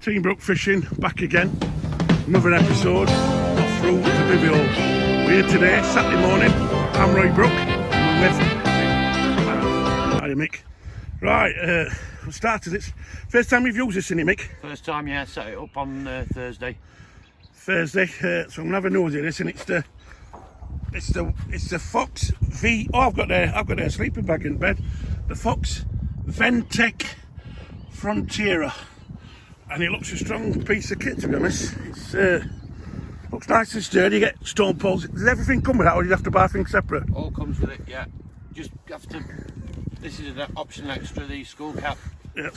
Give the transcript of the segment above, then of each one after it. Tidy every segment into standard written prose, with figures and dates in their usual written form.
Team Brook Fishing, back again. Another episode off route to bivvy hole. We're here today, Saturday morning. I'm Roy Brook. I'm with Hi Mick. Right, we started it. First time we've used this in it, Mick? First time, yeah. Set it up on Thursday. So I'm gonna have a nose at this, and it's the Fox V. Oh, I've got their sleeping bag in bed. The Fox Ventec Frontierer. And it looks a strong piece of kit, to be honest. It's looks nice and sturdy. You get stone poles. Does everything come with that, or do you have to buy things separate? All comes with it, yeah. Just have to. This is an option extra, the school cap. Yeah,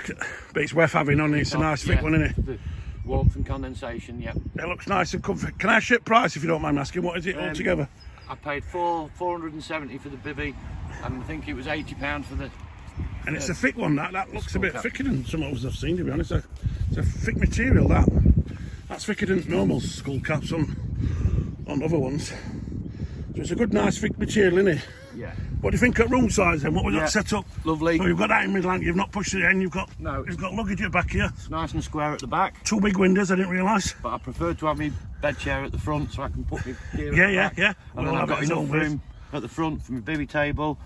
but it's worth having on it. It's a nice thick one, isn't it? The warmth and condensation, yeah. It looks nice and comfy. Can I ship price if you don't mind asking? What is it altogether? I paid $470 for the bivvy, and I think it was £80 for the. And it's a thick one. That looks a bit thicker than some others I've seen, to be honest. It's a thick material. That's thicker than normal skull caps on other ones. So it's a good, nice thick material, isn't it? Yeah. What do you think at room size then? What we got set up? Lovely. So you've got that in Midland. You've not pushed it in. You've got luggage at the back here. It's nice and square at the back. 2 big windows. I didn't realise. But I prefer to have my bed chair at the front so I can put my gear. Yeah. And then I've got enough room at the front for my bivvy table,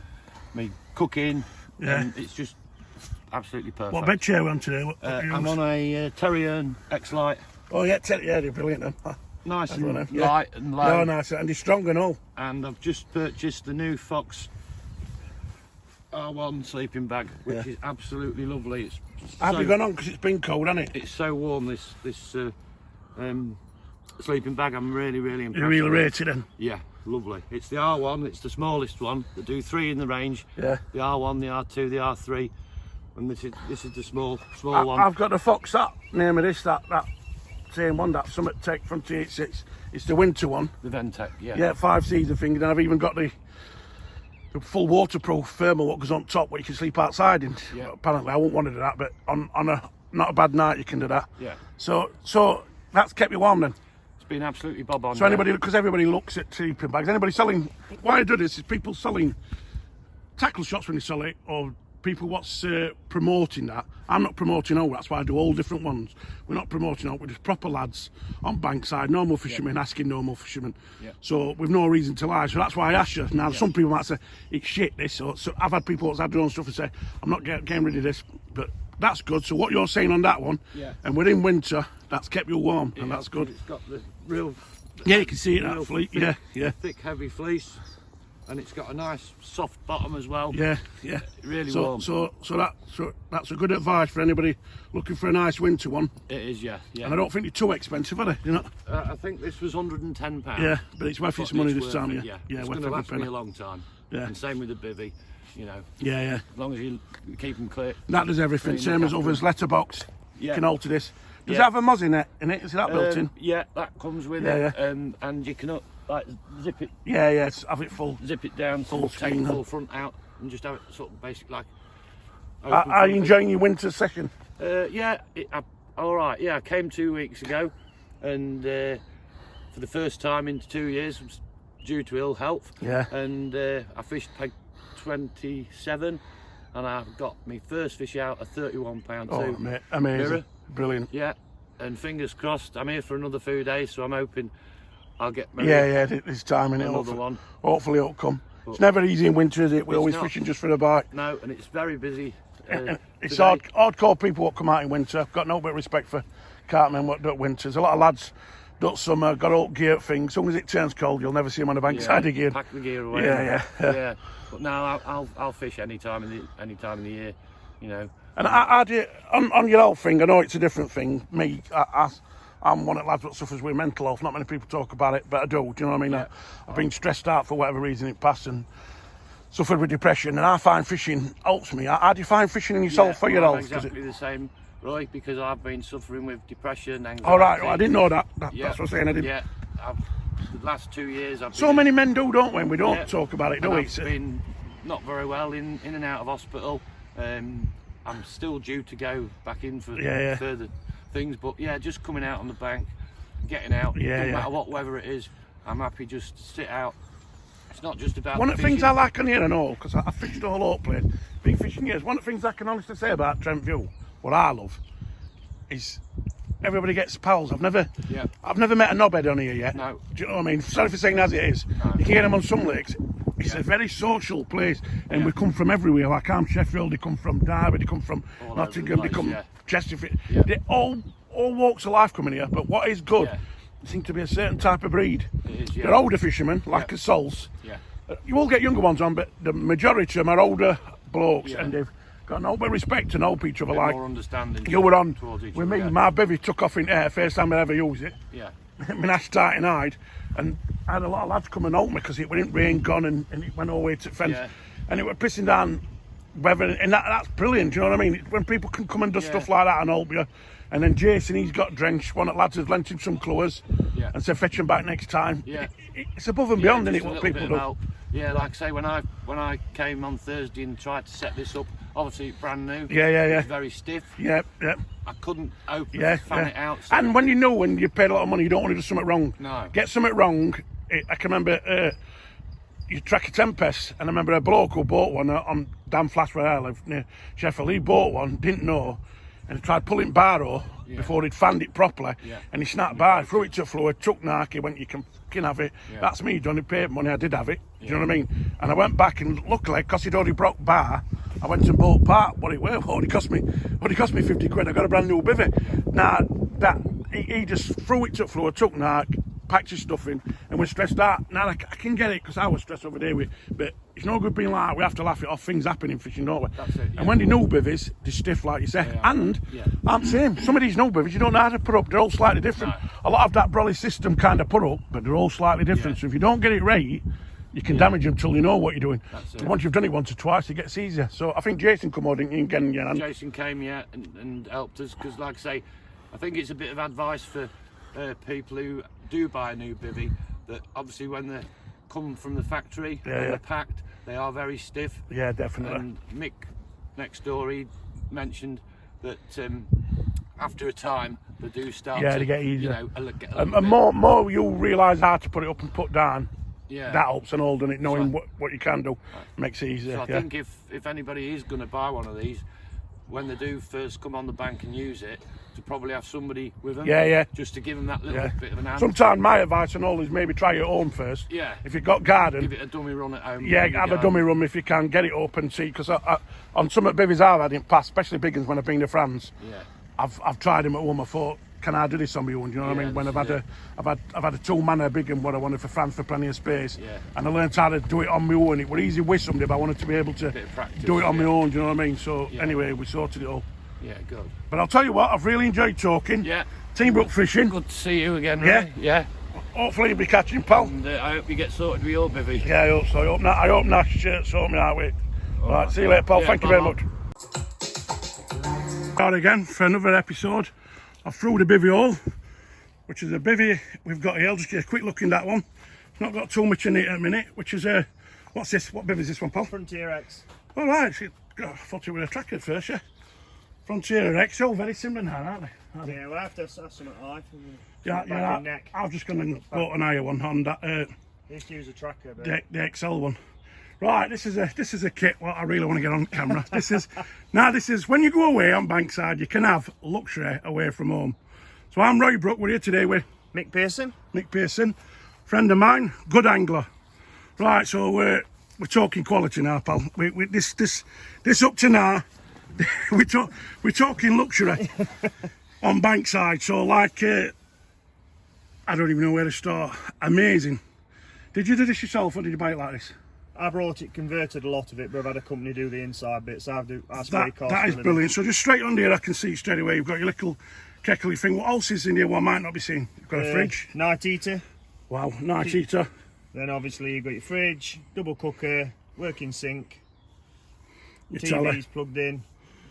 my cooking. Yeah. And it's just absolutely perfect. What bed chair are we on today? I'm on a Terrier X-Lite. Oh yeah, they're brilliant then. Nice and light and low. Yeah, nice, and they're strong and all. And I've just purchased the new Fox R1 sleeping bag, which is absolutely lovely. Have you gone on because it's been cold, hasn't it? It's so warm, this sleeping bag. I'm really impressed. You really rate it then? Yeah, lovely. It's the R1, it's the smallest one. They do 3 in the range. Yeah. The R1, the R2, the R3. And this is the small one. I've got the Fox, that name of this, that same one, that Summit Tech from T86. It's the winter one. The Ventec, yeah. Yeah, 5-season thing. And I've even got the full waterproof thermal what goes on top where you can sleep outside in. Yeah. Apparently I won't want to do that, but on a not a bad night you can do that. Yeah. So that's kept you warm then? It's been absolutely bob on. So anybody, because everybody looks at sleeping bags, anybody selling, why I do this is people selling tackle shops when they sell it, or people what's promoting that. I'm not promoting all, that's why I do all different ones. We're not promoting all, we're just proper lads on bankside, normal fishermen asking normal fishermen. Yeah. So with no reason to lie, so that's why I asked you. Now some people might say it's shit this, so I've had people that's had their own stuff and say I'm not getting rid of this, but that's good. So what you're saying on that one, and we're in winter, that's kept you warm, and that's good. It's got the real, yeah, you can see it that fleet, thick heavy fleece. And it's got a nice soft bottom as well. Yeah. Really warm. So that's a good advice for anybody looking for a nice winter one. It is, yeah. And I don't think they're too expensive, are they? You know. I think this was £110. Yeah, but it's worth its money this time. Yeah. It's going to last me a long time. Yeah. And same with the bivvy, you know. Yeah. As long as you keep them clear. That does everything. Same as others. Letterbox. Yeah. You can alter this. Does it have a moz in it? Is that built in? Yeah, that comes with it. And you can zip it. Yeah. Have it full. Zip it down, full take the full front out, and just have it sort of basic like. Are you enjoying your winter session? All right. Yeah, I came 2 weeks ago, and for the first time in 2 years, was due to ill health. Yeah. And I fished peg 27, and I got my first fish out a 31 pound. Oh, mate, amazing, mirror. Brilliant. Yeah, and fingers crossed. I'm here for another few days, so I'm hoping I'll get this time in it. Another one. Hopefully it'll come. But it's never easy in winter, is it? We're always fishing just for a bite. No, and it's very busy. It's hardcore people what come out in winter. I've got no bit of respect for cartmen what do it winter. There's a lot of lads do it summer, got all gear things. As soon as it turns cold, you'll never see them on the bankside again. Pack the gear away. Yeah. But now I'll fish any time in the year, you know. And I do on your health thing. I know it's a different thing. Me, I'm one of the lads that suffers with mental health. Not many people talk about it, but I do. Do you know what I mean? Yeah. I've been stressed out for whatever reason in the past and suffered with depression. And I find fishing helps me. How do you find fishing in yourself for your health? Exactly the same, Roy, because I've been suffering with depression, anxiety. All right, I didn't know that. That's what I'm saying. I didn't. Yeah, the last 2 years I've. So many men do, don't we? And we don't talk about it, do we? I've been not very well in and out of hospital. I'm still due to go back in for further things, but just coming out on the bank, getting out, no matter what weather it is, I'm happy just to sit out. It's not just about one of the things I like on here and all, because I fished all over the place, been fishing years, one of the things I can honestly say about Trent View, what I love, is everybody gets pals. I've never met a knobhead on here yet. No. Do you know what I mean? Sorry for saying as it is. No. You can get them on some lakes. It's a very social place, and we come from everywhere. Like I'm Sheffield, they come from Derby, they come from All Nottingham, over they the come place, Chesterfield. They all walks of life coming here. But what is good, there seems to be a certain type of breed. It is, They're older fishermen, like the sols. Yeah. You will get younger ones on, but the majority of them are older blokes, and they've got no bit of respect and help each other. Like more understanding. you were on towards each with other, me, my bivvy took off in air, first time I ever used it. Yeah. My Nash starting hide, and I had a lot of lads come and help me because it went rain gone and it went all the way to the fence, and it was pissing down weather, and that's brilliant. Do you know what I mean? When people can come and do stuff like that and help you. And then Jason, he's got drenched. One of the lads has lent him some colours and said fetch him back next time. Yeah. It's above and beyond, isn't it, what people do? Help. Yeah, like I say, when I came on Thursday and tried to set this up, obviously it's brand new. It's very stiff. Yeah. I couldn't fan it out. So. And when you paid a lot of money, you don't want to do something wrong. No. Get something wrong. I can remember you track a Tempest, and I remember a bloke who bought one on Dan Flash where I live near Sheffield. He bought one, didn't know, and he tried pulling barrow before he'd fanned it properly, and he snapped bar, threw it to the floor, took Narky, went, you can have it. That's me, done it, paid money, I did have it. Do you know what I mean? And I went back, and luckily, because he'd already broke bar, I went and bought part, what it cost me 50 quid, I got a brand new bivvy. Now, he just threw it to the floor, took Nark, packed his stuff in, and was stressed out. Now, I can get it, because I was stressed over there, but it's no good being like that. We have to laugh it off, things happen in fishing, don't we? That's it, And when they new bivvies, they're stiff, like you say. I'm the same. Some of these new bivvies, you don't know how to put up, they're all slightly different. No. A lot of that brolly system kind of put up, but they're all slightly different. So if you don't get it right, you can damage them till you know what you're doing. Once you've done it once or twice, it gets easier. So I think Jason come on and again. Jason came and helped us, because like I say, I think it's a bit of advice for people who do buy a new bivvy, that obviously when they come from the factory and they're packed, they are very stiff. Yeah, definitely. And Mick next door, he mentioned that after a time they do start to get easier. And more you'll realise how to put it up and put down. Yeah, that helps and holding it, knowing what you can do, makes it easier. So I think if anybody is going to buy one of these, when they do first come on the bank and use it, to probably have somebody with them, just to give them that little bit of an hand. Sometimes my advice and all is maybe try it at home first. Yeah. If you've got garden, give it a dummy run at home. Yeah, have a dummy run if you can, get it up and see. Because on some of the bivvies I've had in past, especially big ones when I've been to France, I've tried them at home. I thought, can I do this on my own? Do you know what I mean? When I've had a 2-manner big one, what I wanted for France for plenty of space, and I learned how to do it on my own. It was easy with somebody, but I wanted to be able to do it on my own. Do you know what I mean? So anyway, we sorted it all. Yeah, good. But I'll tell you what, I've really enjoyed talking. Yeah. Team Brook Fishing. Good to see you again, Ray. Yeah. Hopefully you'll be catching, pal. And I hope you get sorted with your bivvy. Yeah, I hope so. I hope Nash sort me out with it. All right, see you later, pal. Thank you very much. Out again for another episode. I threw the bivvy all, which is a bivvy we've got here. I'll just get a quick look in that one. It's not got too much in it at the minute, which is what's this? What bivvy is this one, pal? Frontier X. All right. I thought it was a tracker at first, yeah. Frontier X, all very similar now, aren't they? Yeah, we'll have to have something like neck. I was just going to bought an higher one on that. Used to use a tracker, but the XL one. Right, this is a kit. What I really want to get on camera. This is when you go away on Bankside, you can have luxury away from home. So I'm Roy Brook. We're here today with Mick Pearson, friend of mine, good angler. Right, so we're talking quality now, pal. This up to now. we're talking luxury on Bankside, so like I don't even know where to start. Amazing. Did you do this yourself or did you buy it like this? I brought it, converted a lot of it, but I've had a company do the inside bits. That is brilliant. So just straight under here I can see straight away you've got your little keckly thing. What else is in here what I might not be seeing? You've got a fridge. Night heater. Wow, night heater. Then obviously you've got your fridge, double cooker, working sink. Your TV's plugged in.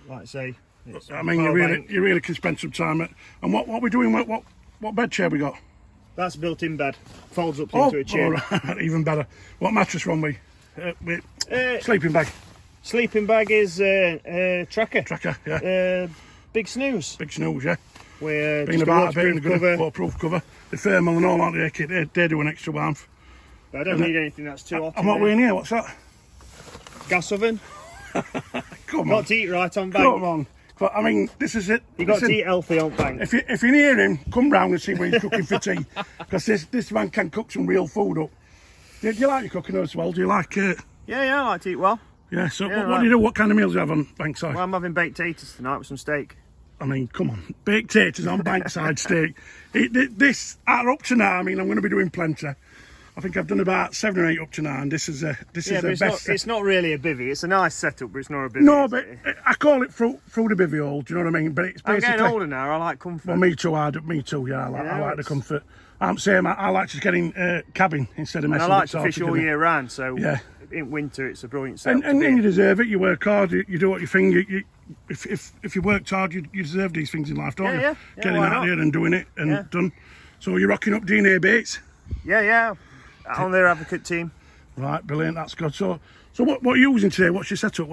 Like I say, I mean, you really can spend some time at. And what we're doing? What bed chair we got? That's built-in bed. Folds up into a chair. Right, even better. What mattress one we? Sleeping bag. Sleeping bag is tracker. Tracker, yeah. Big snooze. Big snooze, yeah. We're being about a bit in a good waterproof cover. The thermal and all that, they do an extra warmth. But I don't need anything that's too hot. And what we're in here? What's that? Gas oven. Come on. Not to eat right on bank. Come on. But I mean, this is it. You got Listen, to eat healthy on bank. if you near him, come round and see what he's cooking for tea, because this man can cook some real food up. Do you like your cooking as well? Do you like it? Yeah, I like to eat well. Yeah. So Yeah, what do you do? What kind of meals do you have on Bankside? Well, I'm having baked taters tonight with some steak. I mean, come on, baked taters on Bankside steak. This up to now. I mean, I'm going to be doing plenty. I think I've done about 7 or 8 up to now, and this is the best. It's not really a bivvy. It's a nice setup, but it's not a bivvy. No, but I call it through the bivvy hole. Do you know what I mean? But it's I'm basically. getting older now. I like comfort. Well, me too. Me too. Yeah, I like the comfort. I'm saying I like just getting cabin instead of messing. And I like to fish all year round, so yeah. In winter it's a brilliant setup. And you deserve it. You work hard. You do what you think. If you worked hard, you deserve these things in life, don't you? Yeah, Getting out there and doing it and done. So you're rocking up DNA baits. Yeah. On their advocate team. Right, brilliant. That's good. So what are you using today? What's your setup?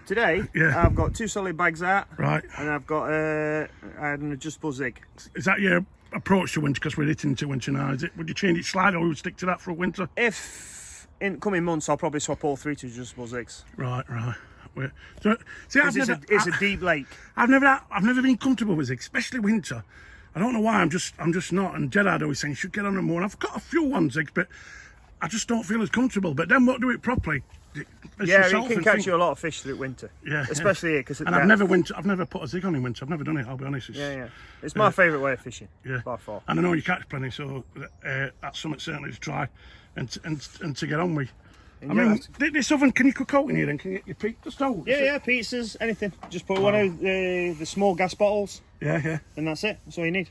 Today, Yeah. I've got 2 solid bags out. Right. And I've got I had an adjustable zig. Is that your approach to winter? Because we're hitting into winter now. Is it? Would you change it slightly, or would you stick to that for winter? If in coming months, I'll probably swap all 3 to adjustable zigs. Right. So, see, It's a deep lake. I've never been comfortable with zigs, especially winter. I don't know why. I'm just not. And Gerard always saying you should get on them more. And I've got a few on zigs, but I just don't feel as comfortable. But then, what do it properly? Yeah, it can catch you a lot of fish through winter. Yeah, especially here because. And I've never put a zig on in winter. I've never done it. I'll be honest. It's my favourite way of fishing. Yeah, by far. And I know you catch plenty, so that's something certainly to try and to get on with. I mean, this oven, can you cook out in here then? Can you get your peat just out? Yeah, pizzas, anything. Just put one of the small gas bottles. Yeah. And that's it. That's all you need.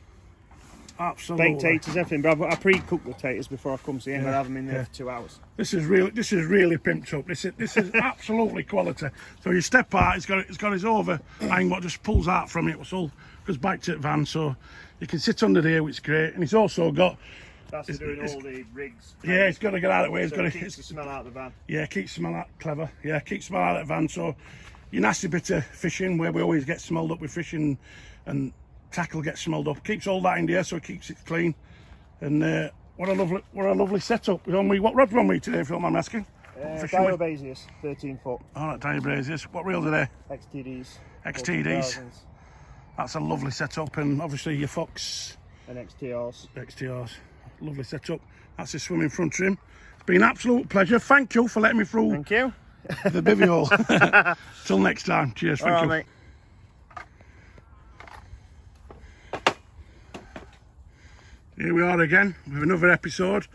Absolutely. Baked taters, everything. But I pre-cook the taters before I come to the end. I have them in there for 2 hours. This is really pimped up. This is absolutely quality. So you step out, it's got his overhang what just pulls out from it. What's all goes back to the van, so you can sit under there, which is great. And he's also got. That's doing all the rigs. Yeah, it's got to get out of the way. It keeps the smell out of the van. Yeah, keeps the smell out. Clever. Yeah, keeps the smell out of the van. So your nasty bit of fishing, where we always get smelled up with fishing, and tackle gets smelled up. Keeps all that in there, so it keeps it clean. And what a lovely setup. What rod we're on today, if you don't mind asking? Diabazius, 13 foot. All right, Diabazius. What reels are they? XTDs. XTDs. That's a lovely setup, and obviously your Fox. And XTRs. Lovely setup. That's his swimming front trim. It's been an absolute pleasure. Thank you for letting me through. Thank you. The bivvy hole. Till next time. Cheers. Thank you. Mate. Here we are again with another episode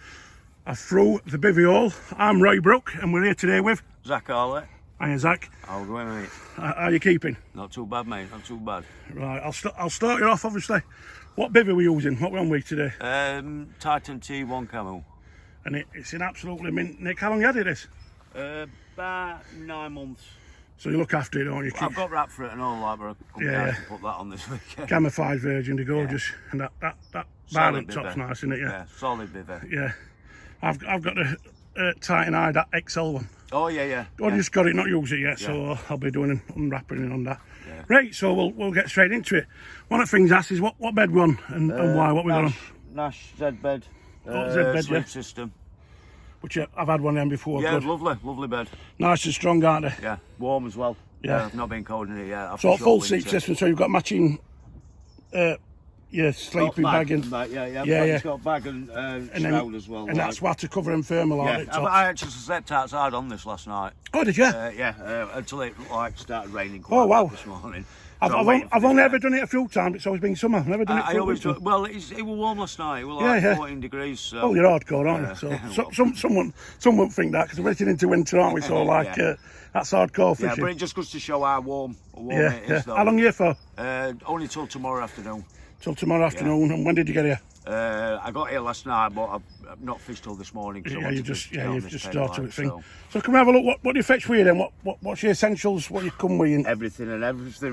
of Through the Bivvy Hole. I'm Roy Brook, and we're here today with Zach Harley. Hiya, Zach. How are we going, mate? How are you keeping? Not too bad, mate. Not too bad. Right, I'll start you off, obviously. What bivvy are we using? What we're on with today? Titan T1 Camel. And it's in absolutely mint. Nick, how long you had it this? About 9 months. So you look after it, don't you? I've got wrap for it and all that, but I couldn't to put that on this weekend. Camouflage version, they're gorgeous. And that violent top's nice, isn't it? Yeah, solid bivvy. Yeah. I've got the Titan Eye, that XL one. Oh, yeah. I just got it, not used it yet, so I'll be doing unwrapping on that. Yeah. Right, so we'll get straight into it. One of the things asked is what bed we're on and why, what we got on. Nash Z bed. Z bed, sleep system. Which I've had one of them before. Yeah, good. lovely bed. Nice and strong, aren't they? Yeah, warm as well. Yeah. I've not been cold in it yet. So full seat system, so you've got matching sleeping bag and it's got bag and shroud as well. And that's what to cover them firm a lot. Yeah, I actually slept outside on this last night. Oh, did you? Until it started raining this morning. I've only ever done it a few times. It's always been summer. I've never done it for I always do. Well, it was warm last night. It was like 14 degrees. So. Oh, you're hardcore, aren't you? So some won't think that because we're getting into winter, aren't we? So that's hardcore fishing. Yeah, but it just goes to show how warm it is. Though. How long are you here for? Only till tomorrow afternoon. Till tomorrow afternoon. And when did you get here? I got here last night, but I've not fished till this morning. You've just started with thing. So can we have a look? What do you fetch with you then? What's your essentials? What you come with? Everything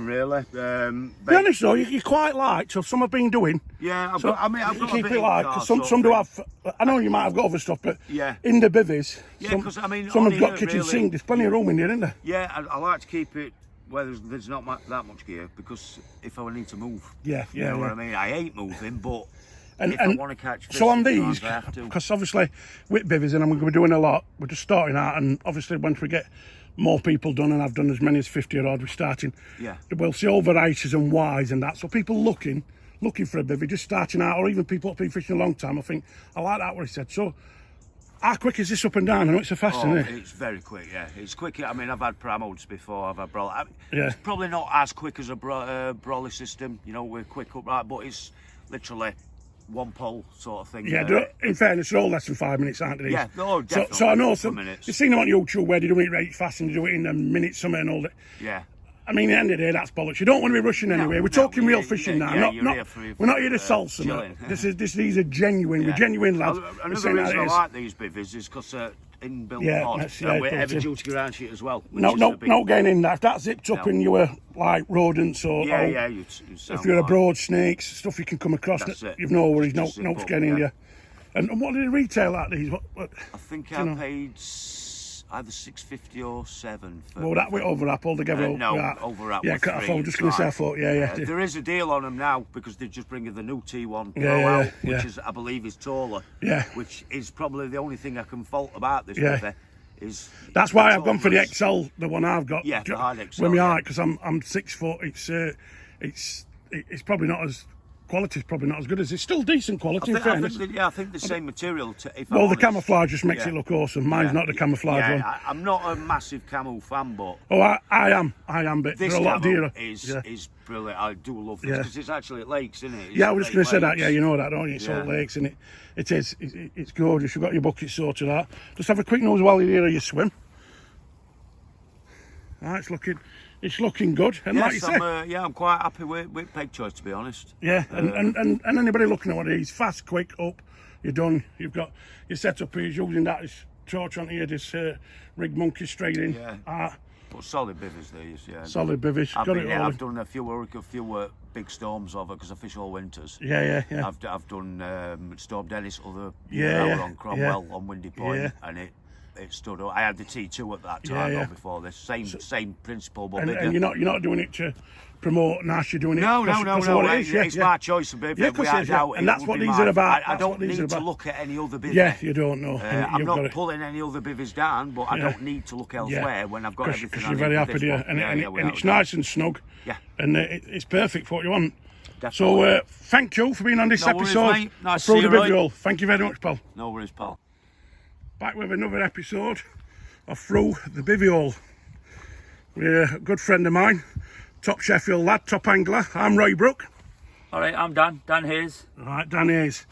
really. Be honest though, you quite like. So some have been doing. Yeah, I've got keep it light. Cause some do have. I know you might have got other stuff, but in the bivvies, some have got kitchen sink. There's plenty of room in there, isn't there? Yeah, I like to keep it where there's not that much gear because if I need to move, you know what I mean. I hate moving, but If I want to catch fish, so on these, I have to. because obviously with bivvies, and I'm going to be doing a lot, we're just starting out, and obviously once we get more people done, and I've done as many as 50 or odd, we're starting. Yeah. We'll see all varieties and whys and that. So people looking for a bivvy, just starting out, or even people that have been fishing a long time, I think I like that what he said. So how quick is this up and down? I know it's a fast, isn't it? It's very quick, yeah. It's quick. I mean, I've had Pramodes before, I've had Broly. Yeah. It's probably not as quick as a Broly system, you know, we're quick upright, but it's literally one pole sort of thing. Yeah, in fairness, they're all less than 5 minutes, aren't they? Yeah, no, definitely. So I know minutes. you've seen them on YouTube where they do it right fast and they do it in a minute, something and all that. Yeah. I mean, at the end of the day, that's bollocks. You don't want to be rushing anyway. We're talking real fishing now. We're not here to salsa. These are genuine. We're genuine lads. Another reason I like these bivvies is because inbuilt pods. We're heavy duty ground sheet as well. No getting in that. If that zipped up and you were like rodents or you'd if you're a broad snakes, stuff you can come across, you've no worries, no getting in you. And what did it retail at these? I think I paid either 650 or 7. Well, that went overwrap altogether. Overwrap. Yeah, I was just going to say, I thought, yeah. There is a deal on them now because they're just bringing the new T1 Pro out, which is, I believe, is taller. Yeah. Which is probably the only thing I can fault about this bivvy. That's why I've gone for the XL, the one I've got. Yeah, the hard XL. With my height, because I'm 6 foot. It's probably not as. Quality's probably not as good as it's still decent quality. In fairness. I think the same material. The camouflage just makes it look awesome. Mine's not the camouflage one. I'm not a massive camo fan, but I am, but this they're a lot dearer. Is brilliant. I do love this because it's actually at lakes, isn't it? I was just going to say that. Yeah, you know that, don't you? It's all lakes, and it is. It's gorgeous. You've got your bucket sorted out. Just have a quick nose while you're here. You swim. It's looking good, and like you say, I'm quite happy with peg choice, to be honest. Yeah, and anybody looking at what it is, fast, quick, up, you're done. You've got your setup here, using that as torch on here, this rig monkey straight in. Yeah. But solid bivvies these, yeah. Solid bivvies. I've done a few big storms of it because I fish all winters. Yeah. I've done Storm Dennis, on Cromwell on Windy Point, and it stood up. I had the T2 at that time, before this. Same principle, but bigger. And you're not doing it to promote Nash, you're doing it No. It's my choice of bivvy. And that's what these are about. I don't need to look at any other bivvy. Yeah, you don't know. I'm not pulling any other bivvies down, but I don't need to look elsewhere when I've got everything. Because you're very happy there, and it's nice and snug. Yeah. And it's perfect for what you want. Definitely. So thank you for being on this episode. Worries, mate. Nice to see you, Roy. Thank you very much, pal. No worries, pal. Back with another episode of Through the Bivvy Hole. We're a good friend of mine, top Sheffield lad, top angler. I'm Roy Brook. All right, I'm Dan Hayes. All right, Dan Hayes.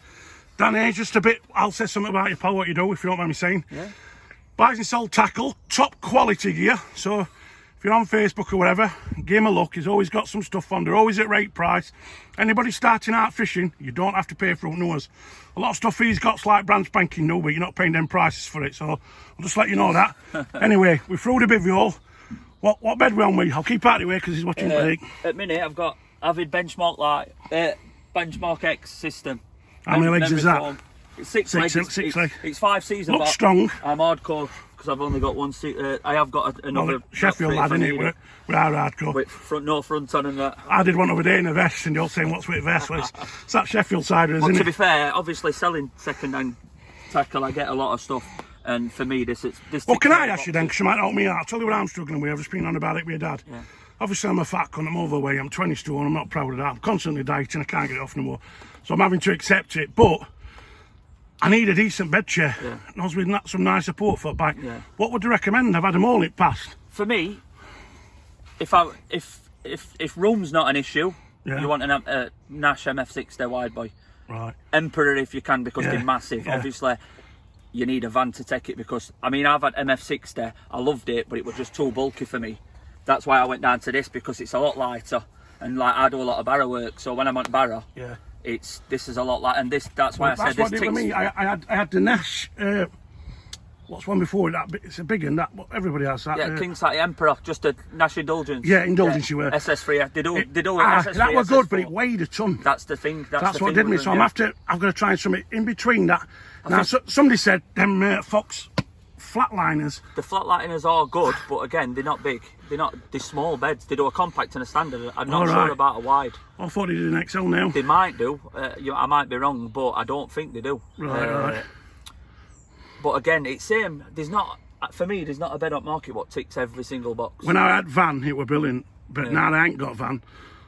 Dan Hayes, just a bit, I'll say something about you, pal, what you do, if you don't mind me saying. Yeah. Buys and sell tackle, top quality gear. So if you're on Facebook or whatever, give him a look. He's always got some stuff on. They're always at rate price. Anybody starting out fishing, you don't have to pay for nose. A lot of stuff he's got's like brand spanking new, but you're not paying them prices for it. So I'll just let you know that. Anyway, we're through the bivvy hole. What bed we on with? I'll keep out of the way because he's watching break. At minute, I've got Avid Benchmark Benchmark X system. How many legs is that? Foam. It's six legs. It's 5 seasons. Looks strong. I'm hardcore because I've only got one seat. I have got another. Sheffield lad, innit? We're hardcore. With no front on and that. I did one over there in a vest, and you're saying what's with vest? Well, it's that Sheffield side, isn't it? To be fair, obviously selling second-hand tackle, I get a lot of stuff. And for me, this. Well, can I ask you then? Because you might help me out. I'll tell you what I'm struggling with. I've just been on about it with your dad. Yeah. Obviously, I'm a fat cunt. I'm overweight. I'm 20 stone. I'm not proud of that. I'm constantly dieting. I can't get it off no more. So I'm having to accept it. But I need a decent bed chair. Yeah. And also with some nice support for back. Yeah. What would you recommend? I've had them all in past. For me, if room's not an issue, you want a Nash MF60 wide boy. Right. Emperor if you can, because they're massive. Yeah. Obviously, you need a van to take it because, I mean, I've had MF60, I loved it, but it was just too bulky for me. That's why I went down to this, because it's a lot lighter, and like I do a lot of barrow work, so when I'm on barrow, this is a lot lighter, and that's why I said this. That's what did with me. I had the Nash. What's one before that? It's a big one. That everybody has that. Yeah, King Size Emperor, just a Nash Indulgence. Yeah, Indulgence you were. SS3. They do SS3. That was good, but it weighed a ton. That's the thing. That's what did me. So I'm going to try something in between that. Now, somebody said them Fox flatliners. The flatliners are good, but again, they're not big. They're small beds. They do a compact and a standard. I'm not sure about a wide. I thought they did an XL now. They might do. I might be wrong, but I don't think they do. Right. But again, it's same. For me, there's not a bed on market what ticks every single box. When I had van, it were brilliant. But now I ain't got van,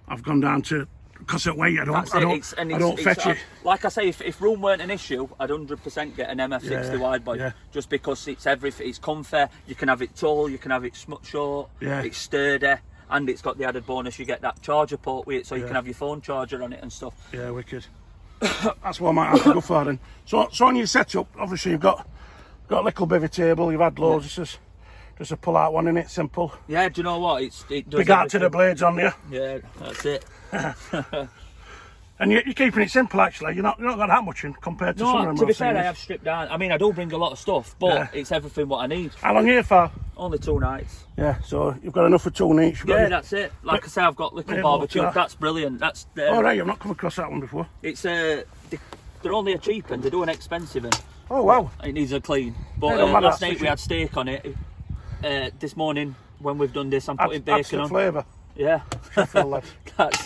I've gone down to, because of weight, I don't fetch it. Like I say, if room weren't an issue, I'd 100% get an MF60 wide body. Just because it's everything. It's comfy. You can have it tall. You can have it short. It's sturdy. And it's got the added bonus, you get that charger port with it, so you can have your phone charger on it and stuff. Yeah, wicked. That's what I might have to go for then. So on your setup, obviously you've got a little bivvy table, you've had loads, just a pull out one in it, simple. Yeah, do you know what? It does big out to the blades on you. Yeah, that's it. And you're keeping it simple actually, you're not got that much in compared to some of them. To be fair, I have stripped down. I mean, I do bring a lot of stuff, but it's everything what I need. How long are you for? Only 2 nights. Yeah, so you've got enough for 2 each. That's it. Like I say, I've got little barbecue. That's brilliant. That's right, I've not come across that one before. It's they're only a cheap and they do an expensive one. Oh wow. It needs a clean. But last night we had steak on it. This morning when we've done this, I'm putting bacon on. Flavour. Yeah. That's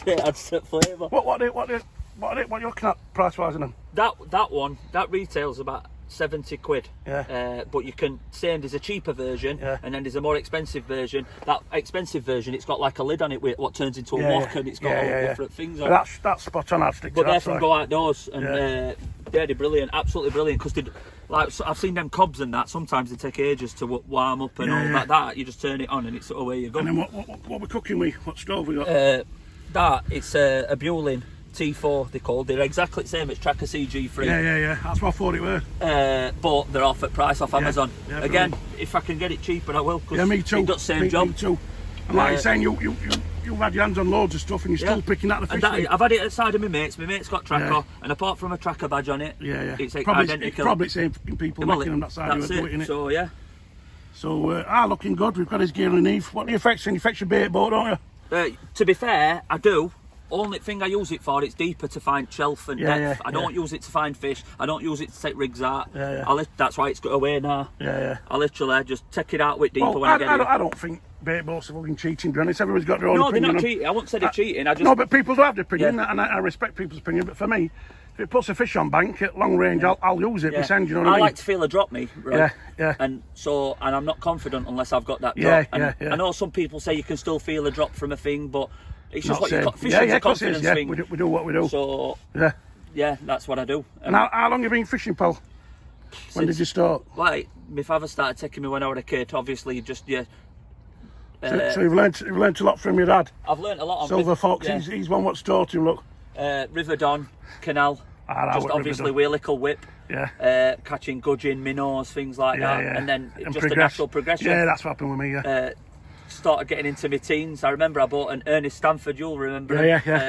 it. Adds the flavour. What are you looking at price wise in them? That one retails about 70 quid. Yeah. But you can say there's a cheaper version and then there's a more expensive version. That expensive version, it's got like a lid on it with what turns into a wok and it's got all different things on it. That's spot on. I'd stick to that. But they're from Go Outdoors and they're brilliant, absolutely brilliant. Because so I've seen them cobs and that. Sometimes they take ages to warm up and all like that. You just turn it on and it's away you go. And then what we're cooking with? What stove we got? It's a Bueling T4 they called. They're exactly the same as Tracker CG3. Yeah. That's what I thought it were. But they're off at price off Amazon. Yeah, again, if I can get it cheaper, I will. Yeah, me too. It does the same job. Me too. And like you're saying, you've had your hands on loads of stuff and you're still picking at the fish. I've had it at the side of my mates. My mate's got Tracker, and apart from a Tracker badge on it, it's identical. It's probably same people making them that side of it. So yeah. So looking good. We've got his gear underneath. What do you fetch? You fetch your bait boat, don't you? To be fair, I do. Only thing I use it for, it's deeper to find shelf and depth. I don't use it to find fish. I don't use it to take rigs out. That's why it's got away now. I literally just take it out with deeper when I get it. I don't think bait boats are fucking cheating, Dennis. Everyone's got their own opinion. No, they're not cheating. I wouldn't say they're cheating. No, but people do have their opinion, and I respect people's opinion. But for me, if it puts a fish on bank at long range, I'll use it. You know what I mean? like to feel a drop me, right? Yeah. And I'm not confident unless I've got that drop. I know some people say you can still feel a drop from a thing, but it's just fishing's a confidence thing. We do what we do. So that's what I do. And how long have you been fishing, pal? When did you start? Well, my father started taking me when I was a kid. Obviously, just so you've learnt a lot from your dad. I've learnt a lot. On Silver Fox. He's one what's taught him. Look. River Don, Canal. Just obviously with a little whip. Catching gudgeon, minnows, things like that, and then just a natural progression. Yeah, that's what happened with me. Started getting into my teens. I remember I bought an Ernest Stanford, you'll remember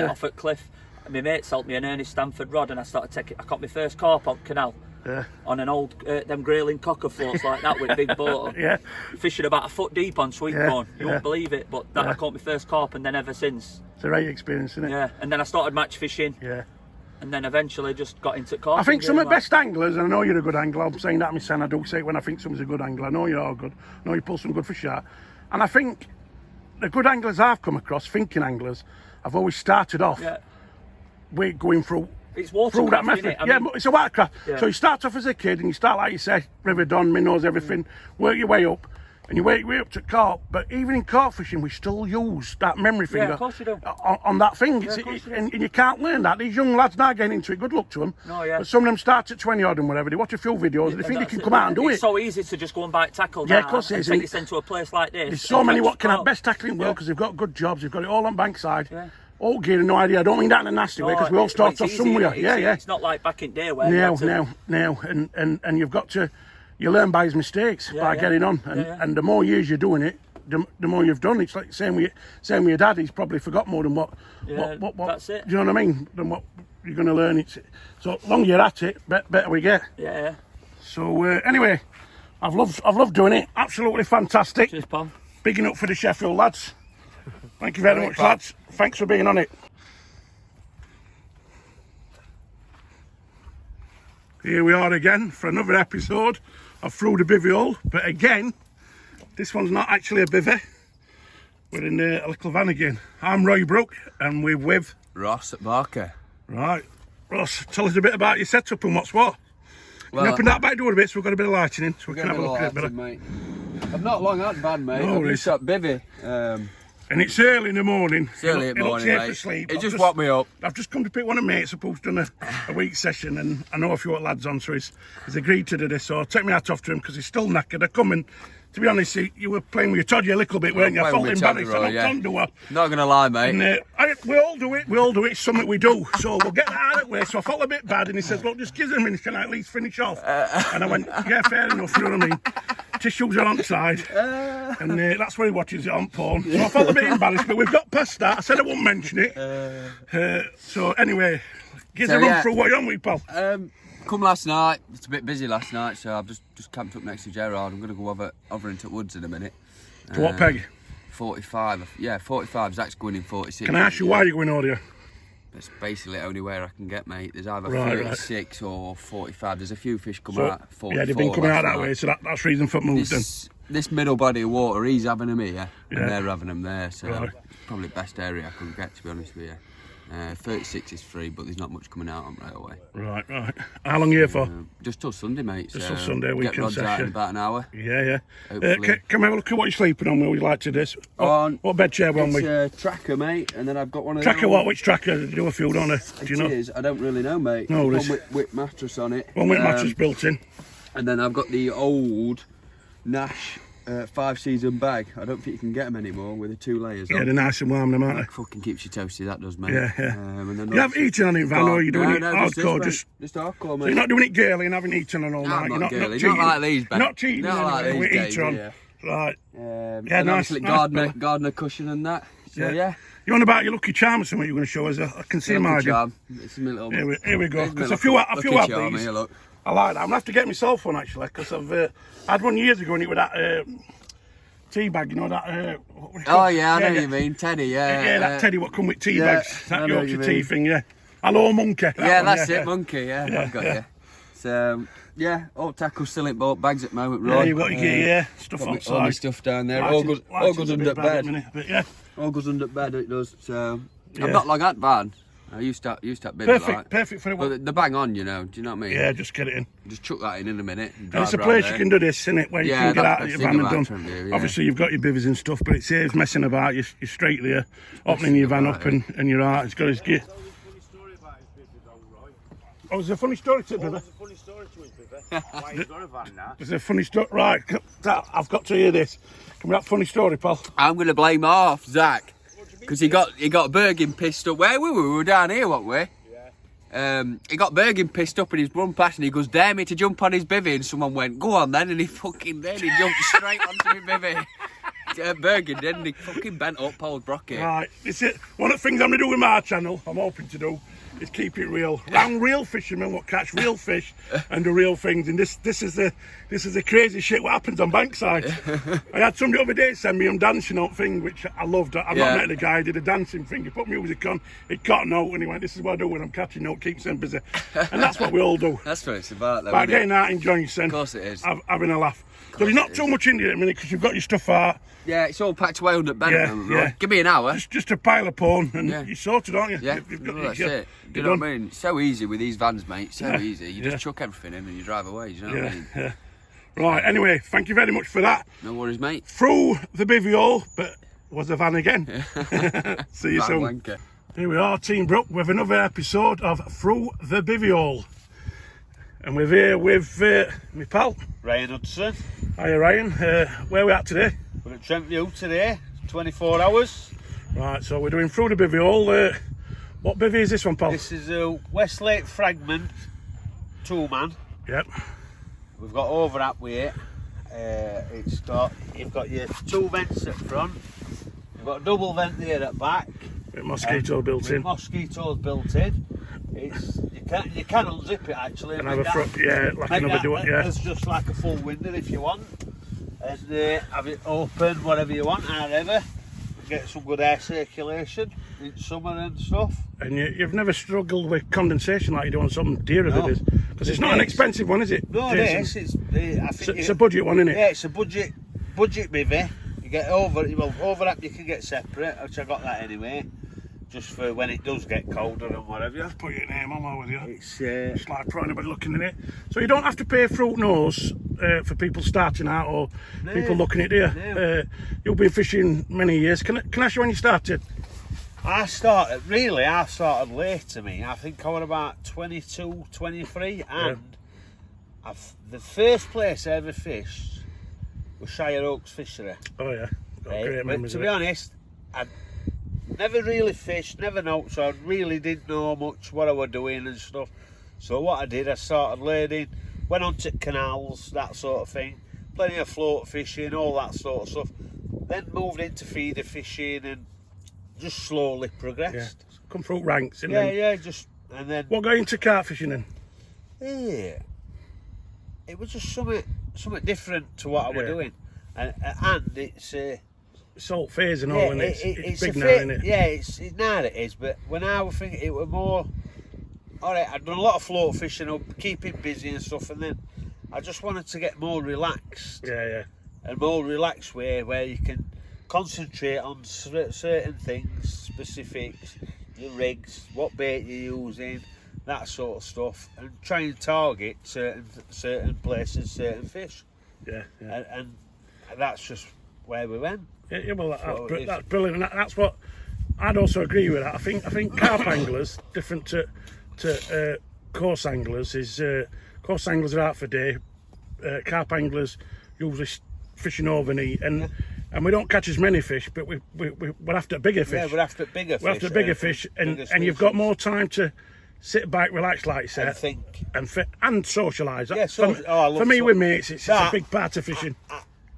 off at Cliff. And my mate sold me an Ernest Stanford rod and I started taking. I caught my first carp on Canal on an old them grayling cocker floats like that with a big boat. Fishing about a foot deep on sweet corn. You won't believe it, but I caught my first carp, and then ever since. It's a great experience, isn't it? Yeah, and then I started match fishing. And then eventually just got into carp. I think some of the best anglers, and I know you're a good angler, I'm saying that to my son, I do say it when I think someone's a good angler. I know you are good. I know you pull some good fish out. And I think the good anglers I've come across, thinking anglers, have always started off with going through that method. But it's a watercraft. So you start off as a kid and you start, like you say, River Don, minnows, everything, work your way up. And you work your way up to carp, but even in carp fishing, we still use that memory finger on that thing. And you can't learn that. These young lads now getting into it, good luck to them. But some of them start at 20 odd and whatever, they watch a few videos and they think they can come out and do it. It's so easy to just go and bite tackle of course it is. And take this into a place like this. There's so many what can have best tackling in the world because they've got good jobs, they've got it all on bankside. All gear and no idea. I don't mean that in a nasty way because we all start off somewhere. It's not like back in day where now, and you've got to. You learn by his mistakes by getting on, and the more years you're doing it, the more you've done. It's like the same with your dad. He's probably forgot more than what. That's it. Do you know what I mean? Than what you're going to learn. So long you're at it, better we get. So anyway, I've loved doing it. Absolutely fantastic. Cheers, Pam. Bigging up for the Sheffield lads. Thank you very much, lads. Thanks for being on it. Here we are again for another episode of Through the Bivvy Hole. But again, this one's not actually a bivvy. We're in a little van again. I'm Roy Brook and we're with Ross at Barker. Right. Ross, tell us a bit about your setup and what's what. Well, you open that back door a bit so we've got a bit of lighting in so we can have a look at it better. mate. I've not long had bad, mate. No, I've just at bivvy. And it's early in the morning. It's early in the morning, mate. Sleep. It just woke me up. I've just come to pick one of mates up who's done a week session, and I know a few lads on, so he's agreed to do this. So I'll take my hat off to him because he's still knackered. I come and, to be honest, you were playing with your toddy a little bit, weren't you? I felt embarrassed. I don't do it. Not gonna lie, mate. And, we all do it. It's something we do. So we'll get that out of the way. So I felt a bit bad, and he says, "Look, just give him a minute. Can I at least finish off?" And I went, "Yeah, fair enough." You know what I mean? Tissues are on the side, and that's where he watches it on porn. So I felt a bit embarrassed, but we've got past that. I said I wouldn't mention it. So anyway, give us a run through what you're on with, pal. Come last night. It's a bit busy last night, so I've just camped up next to Gerard. I'm gonna go over into the woods in a minute. To what peg? 45. Yeah, 45. Zach's going in 46. Can I ask you why you're going over here? It's basically the only way I can get, mate. There's either Right, 36 or 45. There's a few fish coming out. 44 yeah, they've been coming out that night. way, so that's reason for moves then. This middle body of water, he's having them here, and they're having them there. So Right. probably the best area I could get, to be honest with you. 36 is free, but there's not much coming out on right away. Right. How long are you here for? Just till Sunday, mate. Just so till Sunday, weekend get rods out session. in about an hour. Yeah. Hopefully. Can we have a look at what you're sleeping on? What would you like to do this? What bed chair we're on with? It's a tracker, mate, and then I've got one of Tracker those. what? Which tracker? They do a few, don't they? Do you know? It is. I don't really know, mate. No, One there's- with mattress on it. One with mattress built in. And then I've got the old Nash 5-season bag. I don't think you can get them anymore with the 2 layers Yeah, on. they're nice and warm, them, aren't That fucking keeps you toasty, that does, mate. Yeah. And then they? You have eating on it, Van, or are you doing it hardcore? Just hardcore, mate. So you're not doing it girly and having eaten on all No, night. I'm You're not girly. cheating. Not like these, Ben. Not cheating. Not like anyway, these with days, eater on. yeah. Right. Yeah, nice. Obviously Nice, gardener cushion and that. So yeah. You on about your Lucky Charm or something you're going to show us? I can see Lucky mine. charm. It's a little. Here we go. There's Because my a few lucky have charm these. here, look. I like that. I'm going to have to get myself one actually because I had one years ago and it was that tea bag, you know that. Oh yeah, I know what you mean, Teddy. Yeah, that teddy what come with tea yeah, bags. I That know what you Yorkshire tea mean. thing, yeah. Hello, monkey. Yeah, one, that's it, monkey. Yeah, I've got you. So yeah, all tackle still in boat bags at the moment, Yeah, Roy. you've got your gear, stuff Got all my outside. stuff down there. Lighting's All goes a under bit bad at the bed. minute, but yeah. All goes under bed. It does. So Yeah. I'm not long at van. I used to big like. Perfect for it. But the bang on, you know. Do you know what I mean? Yeah, just get it in. Just chuck that in a minute. And it's a place you can do this, isn't it? Where you can get out of your van and done. Yeah. Obviously, you've got your bivvies and stuff, but it saves messing about. You're straight there, opening your van up and you're out. It's got his gear. Oh, there's a funny story to it, bivvy. Funny story to his bivvy. Why he's got a van now? There's a funny story. Right, I've got to hear this. Can we have a funny story, pal? I'm going to blame off Zach because he got Bergen pissed up. Where we were down here, weren't we? He got Bergen pissed up and he's run past and he goes, "Dare me to jump on his bivvy," and someone went, "Go on then," and he fucking did. He jumped straight onto my bivvy. Bergen did, and he fucking bent up Paul's brocket. Right, this is one of the things I'm going to do with my channel. I'm hoping to do is keep it real. Round real fishermen what catch real fish and do real things. And this is the crazy shit what happens on Bankside. I had somebody the other day send me dancing out thing, which I loved. I've not met the guy. He did a dancing thing. He put music on. He caught a note and he went, "This is what I do when I'm catching note. Keeps them busy." And that's what we all do. That's what it's about, though. By isn't it? getting out, enjoying yourself. Of course it is. Having a laugh. So there's not too much in it at the minute because you've got your stuff out. Yeah, it's all packed away under bed. Yeah, at the moment, yeah. Roy. Give me an hour. Just a pile of porn and Yeah. you're sorted, aren't you? Yeah, You've got well, that's your- it. Do you're you know what I done. mean? It's so easy with these vans, mate. So Yeah, easy. You yeah. just chuck everything in and you drive away. Do you know what I mean? Yeah. Right, anyway, thank you very much for that. No worries, mate. Through the bivvy hole, but was the van again. See you Van soon. wanker. Here we are, Team Brook, with another episode of Through the Bivvy Hole. And we're here with my pal. Ryan Hudson. Hiya Ryan, where are we at today? We're at Trent View today, 24 hours. Right, so we're doing Through the Bivvy Hole. What bivvy is this one, pal? This is a Westlake Fragment 2-man. Yep. We've got overwrap with it. You've got your 2 vents at front. You've got a double vent there at back. With mosquito built with in. Mosquitoes built in. You can unzip it actually. And have a front, yeah, like another do it, yeah. It's just like a full window if you want. And have it open, whatever you want, however. Get some good air circulation. in summer and stuff. And you've never struggled with condensation like you do on some dearer that is, because it's not an expensive one, is it? No, Jason? it is. I think It's a budget one, isn't it? Yeah, it's a budget bivvy. You get overlap you can get separate, which I got that anyway, just for when it does get colder and whatever. Put your name on there with you. It's like for anybody looking in it. So you don't have to pay fruit nose for people starting out or people looking at you. No. You'll be fishing many years. Can I ask you when you started? I started late to me. I think I was about 22, 23, and the first place I ever fished was Shire Oaks Fishery. Oh yeah, got great But memories to of be it. honest, I never really fished, never know, so I really didn't know much what I was doing and stuff. So what I did, I started lading, went on to canals, that sort of thing, plenty of float fishing, all that sort of stuff. Then moved into feeder fishing and just slowly progressed. Come through ranks and And then what got you into carp fishing then? yeah, it was just something different to what I was doing, and it's Salt phase and all, and it's big now, isn't it? Yeah, it's now it is. But when I was thinking, it was more. All right, I'd done a lot of float fishing, up, keeping busy and stuff, and then I just wanted to get more relaxed. Yeah. And more relaxed way where you can concentrate on certain things, specifics, your rigs, what bait you're using, that sort of stuff, and try and target certain places, certain fish. Yeah. And that's just where we went. Yeah, well, that's brilliant, and that's what I'd also agree with that. I think carp anglers, different to coarse anglers, is coarse anglers are out for day. Carp anglers usually fishing overnight, and we don't catch as many fish, but we're after bigger fish. Yeah, we're after bigger fish. We're after bigger fish, and you've got more time to sit back, relax, like you said, and think and socialise. Yeah, for me with mates, it's a big part of fishing.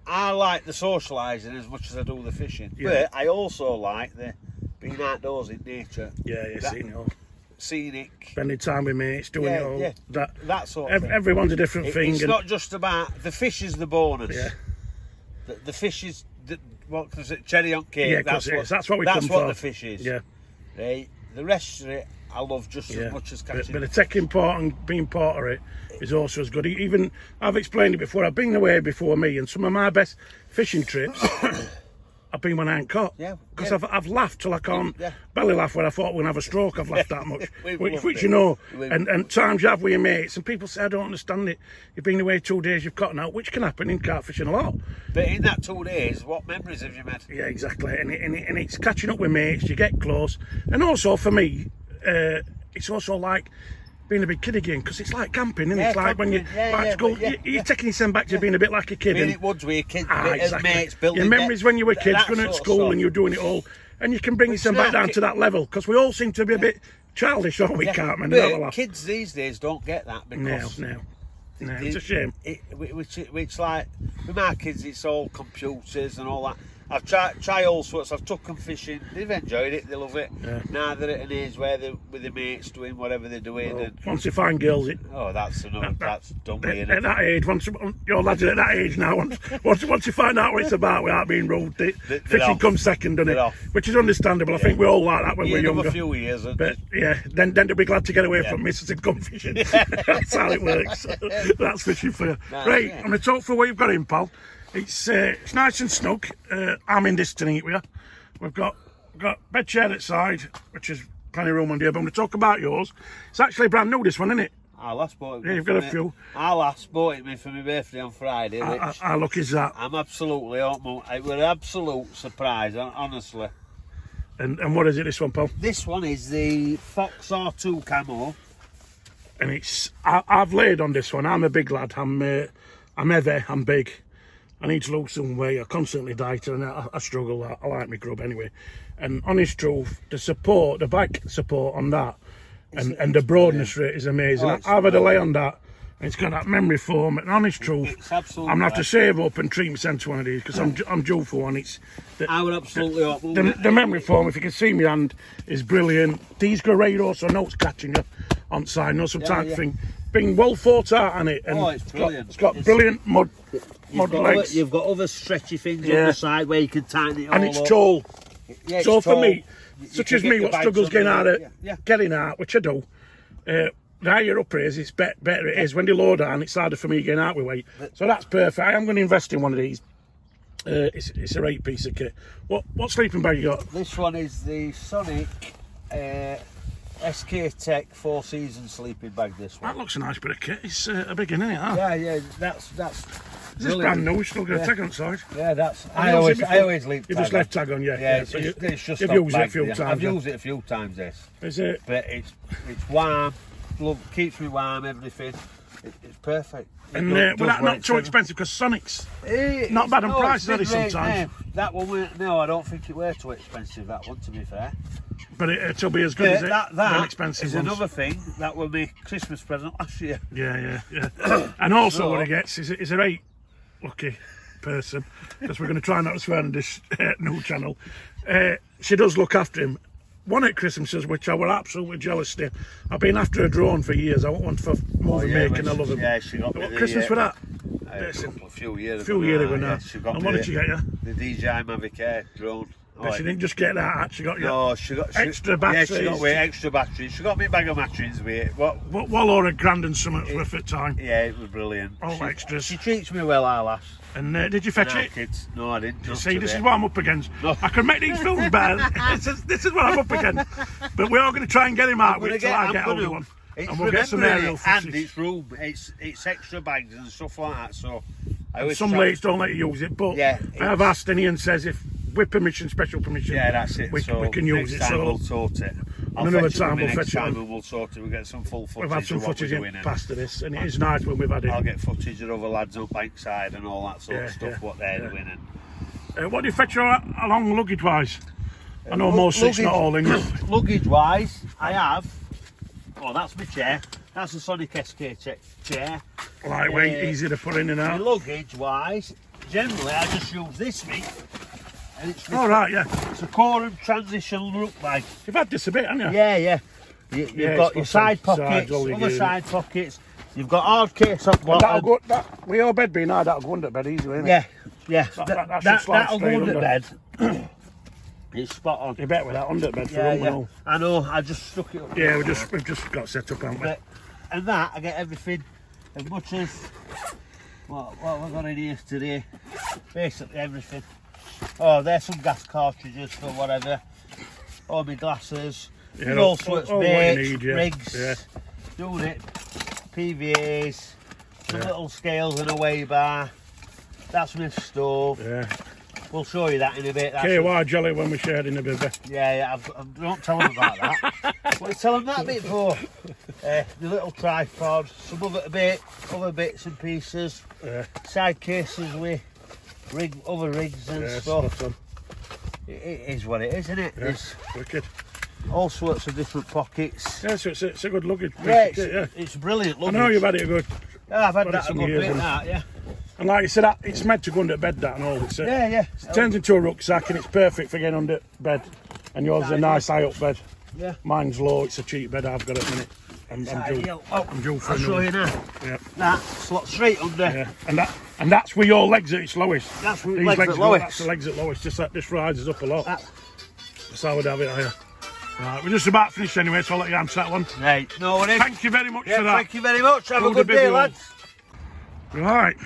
I like the socialising as much as I do the fishing, but I also like the being outdoors in nature. Yeah, seeing it all. Scenic. Spending time with mates, doing it all. Yeah, that sort of thing. Everyone's a different thing. It's not just about the fish is the bonus. Yeah. The fish is what was it? Cherry on cake. Yeah, that's what we come for. That's what the fish is. Yeah. Right. The rest of it, I love just as much as catching. But the taking part and being part of it is also as good. Even I've explained it before. I've been away before me, and some of my best fishing trips I've been when I ain't caught. Yeah. Because I've laughed till I can't belly laugh where I thought we're going to have a stroke. I've laughed that much. which you know. And times you have with your mates, and people say, I don't understand it. You've been away 2 days, you've caught out, which can happen in carp fishing a lot. But in that 2 days, what memories have you made? Yeah, exactly. And it's catching up with mates, you get close. And also for me, it's also like being a big kid again, because it's like camping, isn't it? It's like when you back school, you're taking yourself back to being a bit like a kid. Being it woods with your kids, exactly. mates, building your memories when you were kids, going to school and you're doing it all, and you can bring yourself back down to that level, because we all seem to be a bit childish, don't we, Cartman? But kids these days don't get that because no, it's a shame. Which like with my kids, it's all computers and all that. I've tried all sorts. I've took them fishing. They've enjoyed it. They love it. Yeah. Now they're at an age where they're with their mates doing whatever they're doing. Well, once you find girls, that's another. That's done me. At that age, once your lads are at that age now, once you find out what it's about without being rude, fishing comes second, doesn't it? Which is understandable. I think we all like that when we're younger. A few years, but then they'll be glad to get away from missus and come fishing. That's how it works. That's fishing for you. Right, I'm going to talk for what you've got in, pal. It's nice and snug. I'm in this tonight with you. We've got bed chair at side, which is plenty of room on here. But I'm going to talk about yours. It's actually brand new, this one, isn't it? I last bought it. Yeah, you've got a few. I last bought it for my birthday on Friday. How lucky is that? I'm absolutely it was an absolute surprise, honestly. And what is it, this one, Paul? This one is the Fox R2 camo. And I've laid on this one. I'm a big lad. I'm heavy. I'm big. I need to lose some weight. I constantly diet and I struggle. I like my grub anyway. And honest truth, the back support on that and the broadness rate is amazing. I've had a lay on that and it's got that memory foam. And honest truth, I'm going to have to save up and treat myself to one of these because I'm due for one. I would absolutely hope. The memory foam, if you can see my hand, is brilliant. These Guerrero, so no it's catching you on side. No, sometimes thing. Being well thought out on it. And it's brilliant. It's got brilliant mud legs. You've got other stretchy things on the side where you can tighten it all and it's up. tall. Yeah, so for me, such as me, what struggles getting out, which I do. The higher up it is, better it is. When they low down, it's harder for me getting out with weight. So that's perfect. I am going to invest in one of these. It's a great piece of kit. What sleeping bag you got? This one is the Sonic SK Tech 4 Season sleeping bag. This one. That looks a nice bit of kit. It's a big one, isn't it? Huh? Yeah, that's. Is this brand new? It's still got a tag on the side. Yeah, that's. I always leave. You just left tag on, yeah. Yeah, so it's just. You've used it a few times. I've used it a few times. This. Is it? But it's warm. Keeps me warm. Everything. It's perfect. And well, that's not too expensive because Sonic's not bad on prices, are they, sometimes? That one, no, I don't think it were too expensive, that one, to be fair. But it'll be as good as that expensive is ones. Another thing, that was my Christmas present last year. Yeah. And also what it gets is a very lucky person, because we're going to try not to swear on this new channel. She does look after him. One at Christmases, which I were absolutely jealous of. I've been after a drone for years. I want one for movie making. I love them. Yeah, she got me What Christmas for that? A few years ago. Yeah, she got and what did she get you? The DJI Mavic Air drone. She didn't just get that. She got you. No, she got extra batteries. Yeah, she got me extra batteries. She got me a bag of batteries with it. What or a grand and something worth of time. Yeah, it was brilliant. All extras. She treats me well, our lass. And did you fetch it? Kids. No, I didn't. See, this is what I'm up against. No. I can make these films better. this is what I'm up against. But we're all going to try and get him out with it till I get hold of one. And we'll get some aerial footage. And it's room. It's extra bags and stuff like that. So some lakes don't let you use it. But I have asked, and Ian says if with permission, special permission, that's it. We can use it. So we'll sort it. Another time we'll fetch it. And we'll sort it. We'll get some full footage. We've had some footage in past of this, and it is nice when we've had it. I'll get footage of other lads up Bankside and all that sort of stuff. What they're doing. And what do you fetch along luggage wise? I know most it's not all in. Luggage wise, I have. Oh, that's my chair. That's a Sonic SK chair. Lightweight, easy to put in and out. Luggage wise, generally I just use this week. And it's It's a Corum Transition Rook bag. You've had this a bit, haven't you? Yeah. You've got your side pockets, other side pockets. You've got hard case up bottom. With your bed being high, that'll go under bed easily, isn't it? Yeah. That'll go under bed. It's spot on. You bet with that under bed for all. I know, I just stuck it up. Yeah, we've just got set up, haven't we? And that, I get everything as much as what we've got in here today. Basically everything. Oh, there's some gas cartridges for whatever. All my glasses. All sorts of baits, rigs. Doing it. PVAs. Some little scales and a weigh bar. That's my stove. Yeah. We'll show you that in a bit. KY jelly when we shared in a bivvy. Yeah, don't tell them about that. What tell them that bit for? The little tripod, some other bits and pieces, side cases with other rigs and stuff. It is what it is, isn't it? It's wicked. All sorts of different pockets. Yeah, so it's a good luggage. It's brilliant luggage. I know you've had it a good. Yeah, I've had that a good bit, yeah. And like you said, it's meant to go under bed, that and all. Yeah. It turns into a rucksack and it's perfect for getting under bed. And yours is a nice high up bed. Yeah. Mine's low, it's a cheap bed I've got at the minute. I'm due for I'll show you now. Yeah. That slots straight under. Yeah. And that's with your legs at its lowest. That's with legs at lowest. That's the legs at lowest. This rises up a lot. That's how we'd have it higher. Right, we're just about finished anyway, so I'll let you answer that one. Right, no worries. Thank you very much for that. Thank you very much. Have a good day, lads. Right.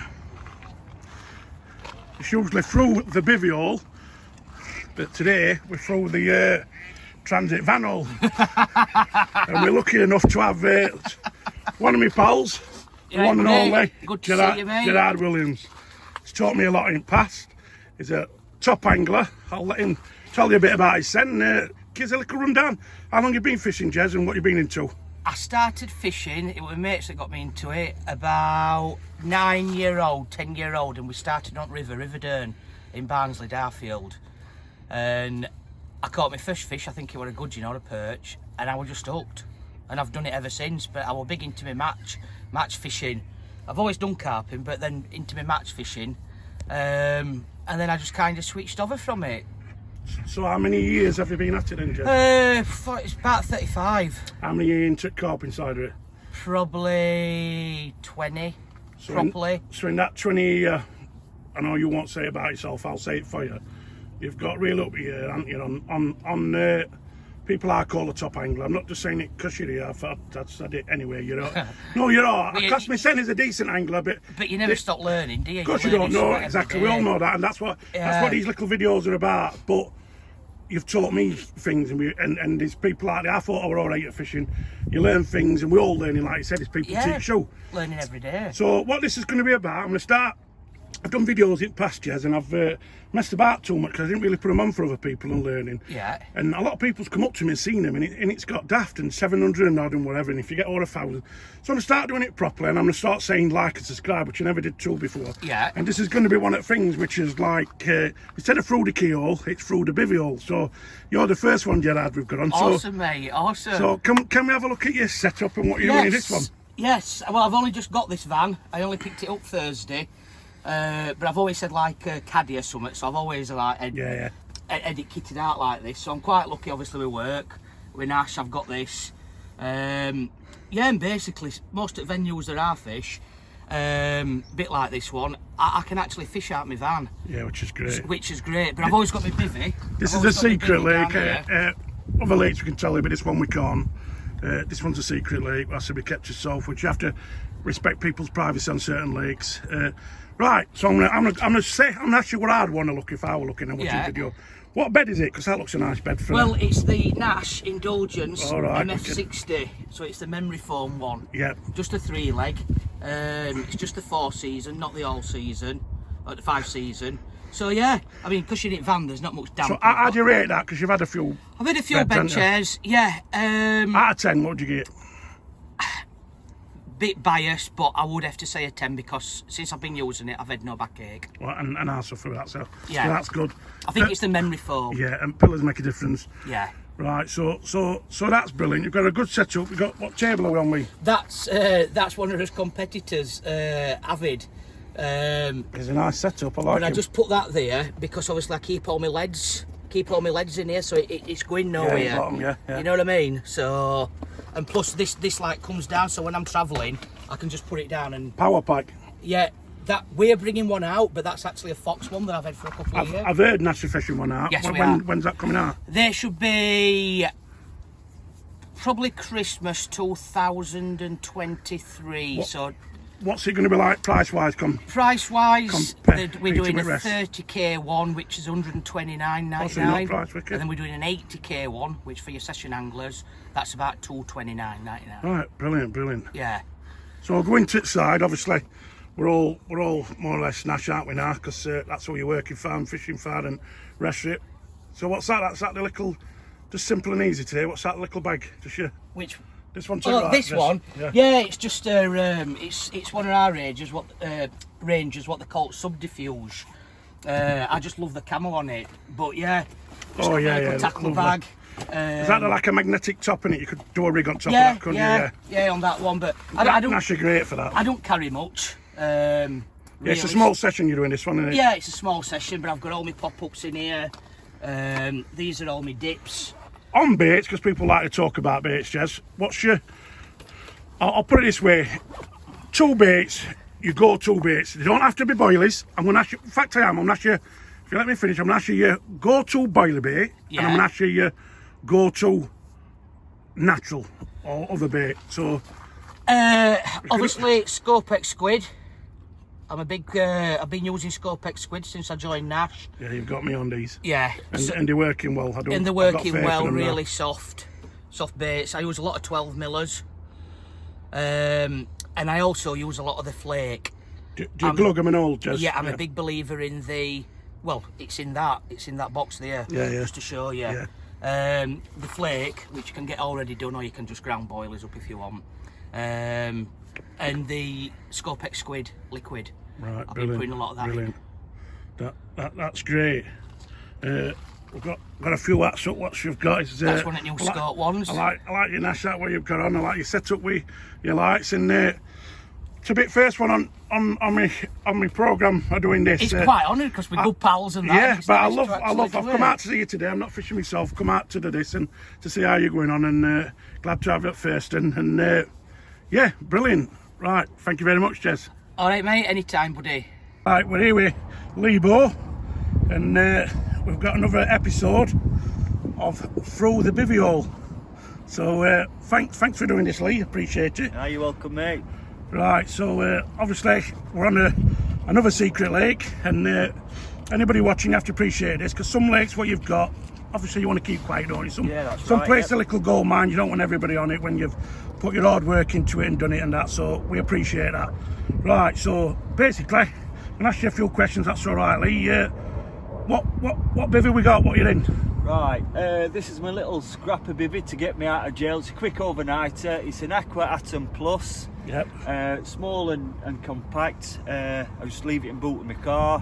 It's usually through the bivvy hall, but today we're through the transit van hall. And we're lucky enough to have one of my pals, the one and only, Gerard Williams. He's taught me a lot in the past. He's a top angler. I'll let him tell you a bit about his sen. Give us a little rundown. How long you been fishing, Jez, and what you been into? I started fishing, it was mates that got me into it, about 9-year-old, 10-year-old, and we started on Riverdurn in Barnsley, Darfield. And I caught my first fish, I think it was a gudgeon or a perch, and I was just hooked. And I've done it ever since, but I was big into my match fishing. I've always done carping, but then into my match fishing. And then I just kind of switched over from it. So how many years have you been at it then, Jez? It's about 35. How many years into carping side of it? Probably 20, properly. So in that 20 year, I know you won't say it about yourself, I'll say it for you. You've got real up here, haven't you, on people I call a top angler. I'm not just saying it because you're here. I thought I'd said it anyway. You know, no, you're all. Because my son is a decent angler, but you never stop learning, do you? Of course you don't know exactly. We all know that, and that's what these little videos are about. But you've taught me things, and there's people out there. I thought I were all right at fishing. You learn things, and we're all learning. Like you said, it's people teach you. Learning every day. So what this is going to be about, I'm going to start. I've done videos in past years, and I've messed about too much because I didn't really put them on for other people and learning. Yeah. And a lot of people's come up to me and seen them, and it's got daft and 700 and odd and whatever. And if you get over 1,000, so I'm going to start doing it properly, and I'm going to start saying like and subscribe, which I never did too before. Yeah. And this is going to be one of the things which is like instead of through the keyhole, it's through the bivvy hole. So you're the first one, Gerard, we've got on. Awesome, mate. Awesome. So can we have a look at your setup and what you're doing in this one? Yes. Well, I've only just got this van. I only picked it up Thursday. But I've always said like caddy or something, so I've always like had it kitted out like this. So I'm quite lucky, obviously, with work. With Nash, I've got this. And basically, most of the venues that I fish, bit like this one, I can actually fish out my van. Yeah, which is great. But I've always got my bivvy. This is a secret lake. Other lakes we can tell you, but this one we can't. This one's a secret lake. Has to be kept to yourself, which you have to respect people's privacy on certain lakes. Right, so I'm gonna ask you what I'd want to look if I were looking at watching video. What bed is it? Because that looks a nice bed for Well, it's the Nash Indulgence right, MF60, so it's the memory foam one. Yeah. Just a 3-leg. It's just the 4-season, not the all-season, like the 5-season. So yeah, I mean, because you're in van, there's not much damp. So how do you rate that? Because you've had a few. I've had a few bed chairs. Yeah. Out of 10, what would you get? Bit biased, but I would have to say a 10 because since I've been using it, I've had no backache. Well, and I suffer with that, so that's good. I think it's the memory foam. Yeah, and pillars make a difference. Yeah. Right, so that's brilliant. You've got a good setup. You've got what table are we on with? That's one of his competitors, Avid. It's a nice setup. I like it. I just put that there because obviously I keep all my leads in here, so it's going nowhere. Yeah, bottom, yeah. You know what I mean? So. And plus this like comes down, so when I'm travelling, I can just put it down and... Power pack? Yeah, that we're bringing one out, but that's actually a Fox one that I've had for a couple of years. I've heard National Fishing one out. Yes, When's that coming out? There should be probably Christmas 2023, so... What's it going to be like price-wise? Price-wise, we're doing a 30k one, which is $129.99, and then we're doing an 80k one, which for your session anglers, that's about $229.99. Right, brilliant. Yeah. So going to the side, obviously, we're all more or less Nash, aren't we now? Because that's all you're working for, fishing for, and rest it. So what's that? That's that the little, just simple and easy today. What's that little bag? Just your. Which? This one too. Oh, this one. Yeah, it's just it's one of our ranges. What they call subterfuge. I just love the camo on it. But yeah. Tackle bag. Is that like a magnetic top in it? You could do a rig on top of that, couldn't you? Yeah, on that one. But I don't. Nash are great for that. I don't carry much. Really. It's a small session you're doing this one, isn't it? Yeah, it's a small session, but I've got all my pop-ups in here. These are all my dips. On baits, because people like to talk about baits, Jez, what's your... I'll put it this way. 2 baits, you go 2 baits. They don't have to be boilies. I'm going to ask you... In fact, I'm going to ask you... If you let me finish, I'm going to ask you your go-to boiler bait. Yeah. And I'm going to ask you your go-to natural or other bait. So... obviously, Scopex squid. I'm a big. I've been using Scopex squid since I joined Nash. Yeah, you've got me on these. Yeah, and they're working well. And they're working well. Really soft baits. I use a lot of 12 millers, and I also use a lot of the flake. Do you glug them and all, Jez? Yeah, I'm a big believer in the. Well, it's in that box there. Yeah. Just to show you. Yeah. The flake, which you can get already done, or you can just ground boilers up if you want. And the Scopex squid liquid. Right, I've been putting a lot of that in. That's great. We've got a few that's up. What you've got is that's one of the new Scott ones. I like your Nash that way you've got on. I like your setup with your lights and it's a bit first one on my programme of doing this. It's quite honoured because we're good pals and that. Yeah, but I love. I've come out to see you today. I'm not fishing myself. Come out to do this and to see how you're going on, and glad to have you at first. And yeah, brilliant. Right, thank you very much, Jez. All right, mate. Anytime, buddy. Right, we're here with Lebo, and we've got another episode. of Through the Bivvy Hole. So thanks for doing this, Lee. Appreciate it. You're welcome, mate. Right, so obviously we're on another secret lake, and anybody watching have to appreciate this, because some lakes what you've got, obviously you want to keep quiet, don't you? Some place a little gold mine, you don't want everybody on it when you've put your hard work into it and done it and that, so we appreciate that. Right, so basically I'm gonna ask you a few questions, that's all right, Lee. What bivvy we got? What are you in? Right, this is my little scrapper bivvy to get me out of jail. It's a quick overnighter. It's an Aqua Atom Plus. Yep. Small and compact. I just leave it in boot of my car.